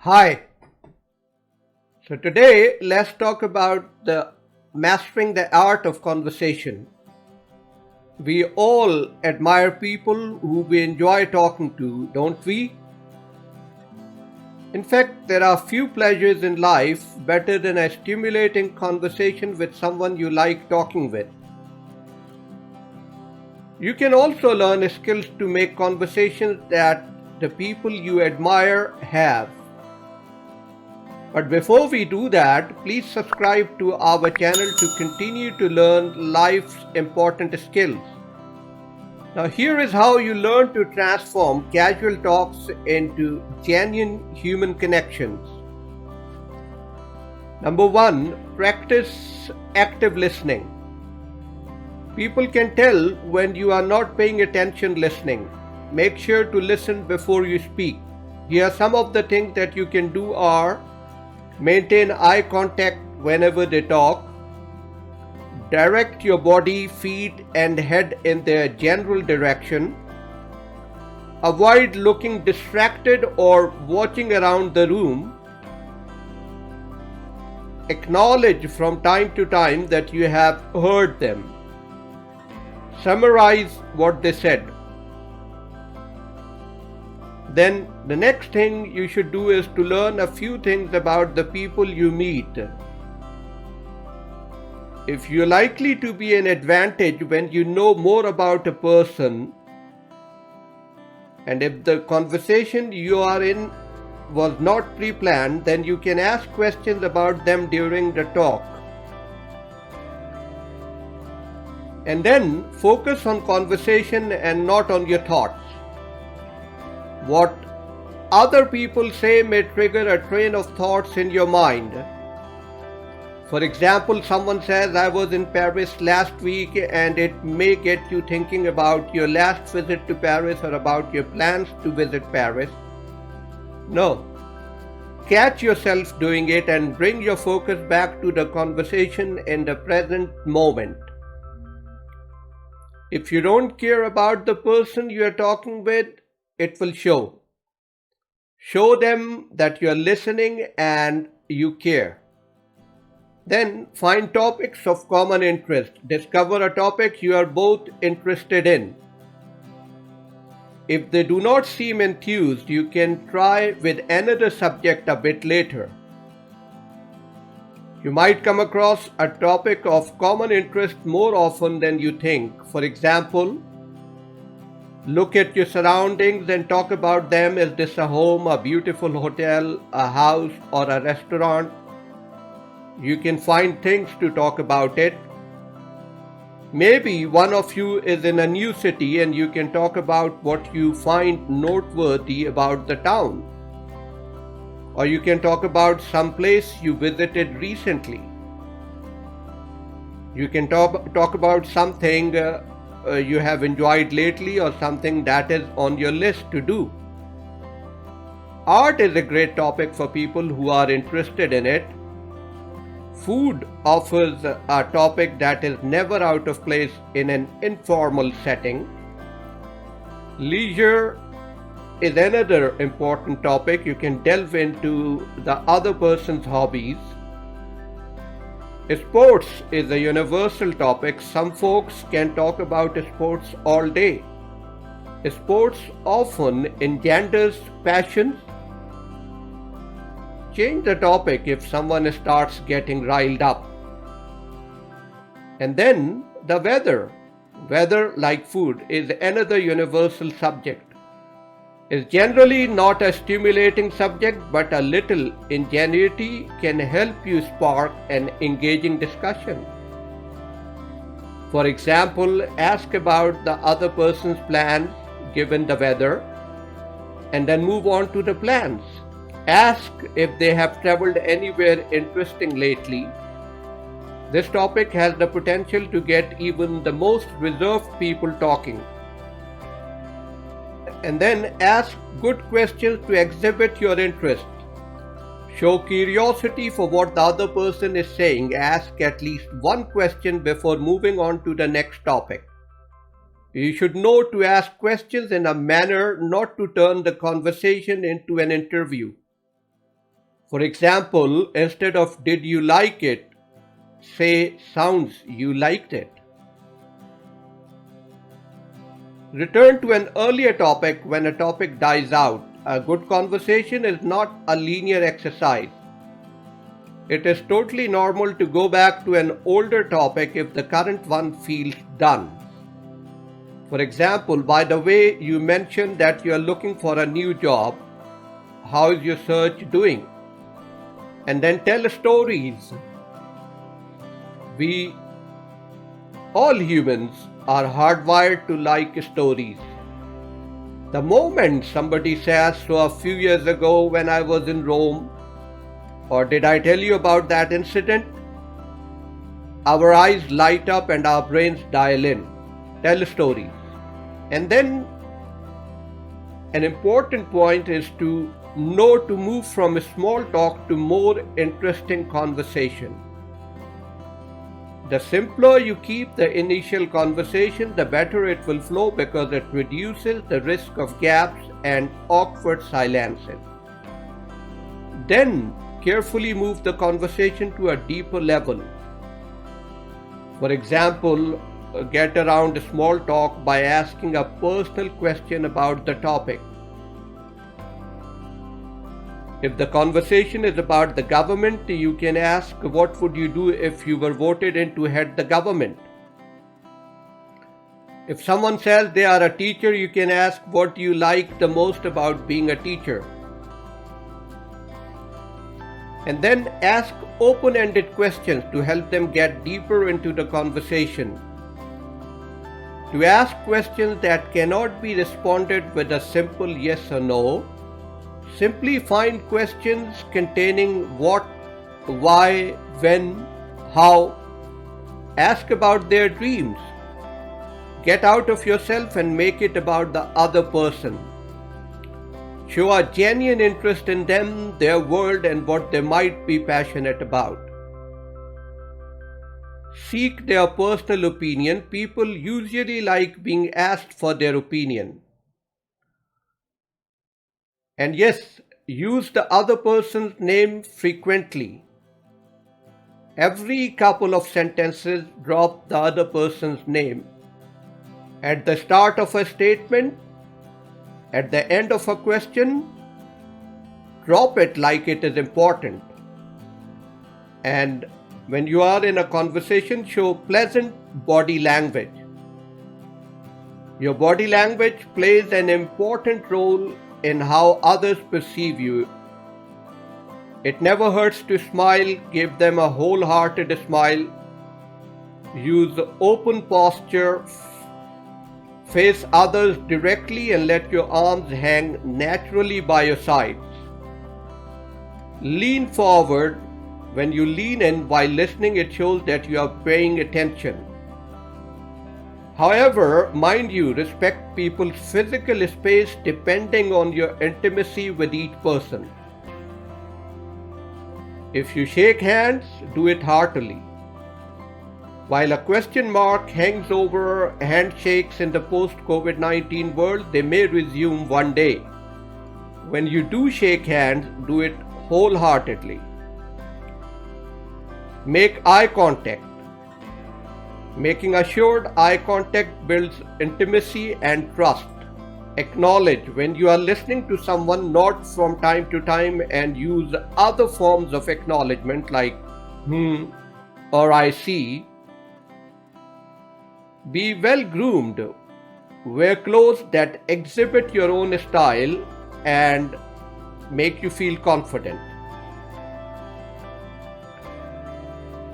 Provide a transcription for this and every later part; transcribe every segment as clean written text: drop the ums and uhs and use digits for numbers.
Hi. So today let's talk about the mastering the art of conversation. We all admire people who we enjoy talking to, don't we? In fact, there are few pleasures in life better than a stimulating conversation with someone you like talking with. You can also learn skills to make conversations that the people you admire have. But before we do that, please subscribe to our channel to continue to learn life's important skills. Now here is how you learn to transform casual talks into genuine human connections. Number 1, practice active listening. People can tell when you are not paying attention listening. Make sure to listen before you speak. Here are some of the things that you can do are: maintain eye contact whenever they talk. Direct your body, feet, and head in their general direction. Avoid looking distracted or watching around the room. Acknowledge from time to time that you have heard them. Summarize what they said. Then the next thing you should do is to learn a few things about the people you meet. If you're likely to be an advantage when you know more about a person, and if the conversation you are in was not pre-planned, then you can ask questions about them during the talk. And then focus on conversation and not on your thoughts. What other people say may trigger a train of thoughts in your mind. For example, someone says, "I was in Paris last week," and it may get you thinking about your last visit to Paris or about your plans to visit Paris. No. Catch yourself doing it and bring your focus back to the conversation in the present moment. If you don't care about the person you are talking with, it will show. Show them that you are listening and you care. Then find topics of common interest. Discover a topic you are both interested in. If they do not seem enthused, you can try with another subject a bit later. You might come across a topic of common interest more often than you think. For example, look at your surroundings and talk about them. Is this a home, a beautiful hotel, a house, or a restaurant? You can find things to talk about it. Maybe one of you is in a new city and you can talk about what you find noteworthy about the town. Or you can talk about some place you visited recently. You can talk about something you have enjoyed lately or something that is on your list to do. Art is a great topic for people who are interested in it. Food offers a topic that is never out of place in an informal setting. Leisure is another important topic. You can delve into the other person's hobbies. Sports is a universal topic. Some folks can talk about sports all day. Sports often engenders passions. Change the topic if someone starts getting riled up. And then the weather. Weather, like food, is another universal subject. It's generally not a stimulating subject, but a little ingenuity can help you spark an engaging discussion. For example, ask about the other person's plans given the weather, and then move on to the plans. Ask if they have traveled anywhere interesting lately. This topic has the potential to get even the most reserved people talking. And then ask good questions to exhibit your interest. Show curiosity for what the other person is saying. Ask at least one question before moving on to the next topic. You should know to ask questions in a manner not to turn the conversation into an interview. For example, instead of did you like it, say sounds you liked it. Return to an earlier topic when a topic dies out. A good conversation is not a linear exercise. It is totally normal to go back to an older topic if the current one feels done. For example, by the way, you mentioned that you are looking for a new job. How is your search doing? And then tell stories. We, all humans, are hardwired to like stories. The moment somebody says, so a few years ago when I was in Rome, or did I tell you about that incident? Our eyes light up and our brains dial in. Tell stories. And then an important point is to know to move from small talk to more interesting conversation. The simpler you keep the initial conversation, the better it will flow because it reduces the risk of gaps and awkward silences. Then carefully move the conversation to a deeper level. For example, get around small talk by asking a personal question about the topic. If the conversation is about the government, you can ask, what would you do if you were voted in to head the government? If someone says they are a teacher, you can ask, what do you like the most about being a teacher? And then ask open-ended questions to help them get deeper into the conversation. To ask questions that cannot be responded with a simple yes or no, simply find questions containing what, why, when, how. Ask about their dreams. Get out of yourself and make it about the other person. Show a genuine interest in them, their world, and what they might be passionate about. Seek their personal opinion. People usually like being asked for their opinion. And yes, use the other person's name frequently. Every couple of sentences, drop the other person's name. At the start of a statement, at the end of a question, drop it like it is important. And when you are in a conversation, show pleasant body language. Your body language plays an important role in how others perceive you. It never hurts to smile. Give them a wholehearted smile. Use open posture. Face others directly and let your arms hang naturally by your sides. Lean forward. When you lean in while listening, it shows that you are paying attention. However, mind you, respect people's physical space depending on your intimacy with each person. If you shake hands, do it heartily. While a question mark hangs over handshakes in the post-COVID-19 world, they may resume one day. When you do shake hands, do it wholeheartedly. Make eye contact. Making assured eye contact builds intimacy and trust. Acknowledge when you are listening to someone, nod from time to time and use other forms of acknowledgement like or I see. Be well groomed. Wear clothes that exhibit your own style and make you feel confident.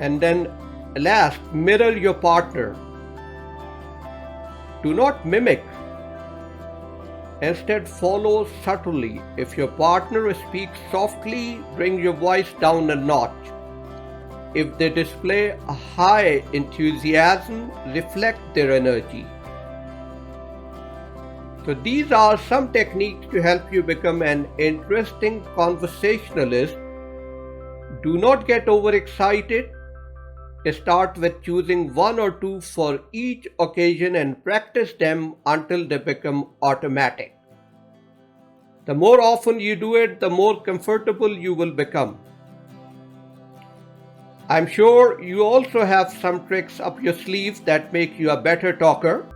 And then last, mirror your partner. Do not mimic. Instead, follow subtly. If your partner speaks softly, bring your voice down a notch. If they display a high enthusiasm, reflect their energy. So these are some techniques to help you become an interesting conversationalist. Do not get overexcited. Start with choosing one or two for each occasion and practice them until they become automatic. The more often you do it, the more comfortable you will become. I'm sure you also have some tricks up your sleeve that make you a better talker.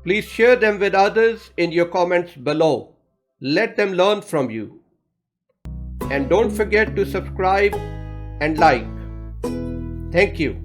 Please share them with others in your comments below. Let them learn from you. And don't forget to subscribe and like. Thank you.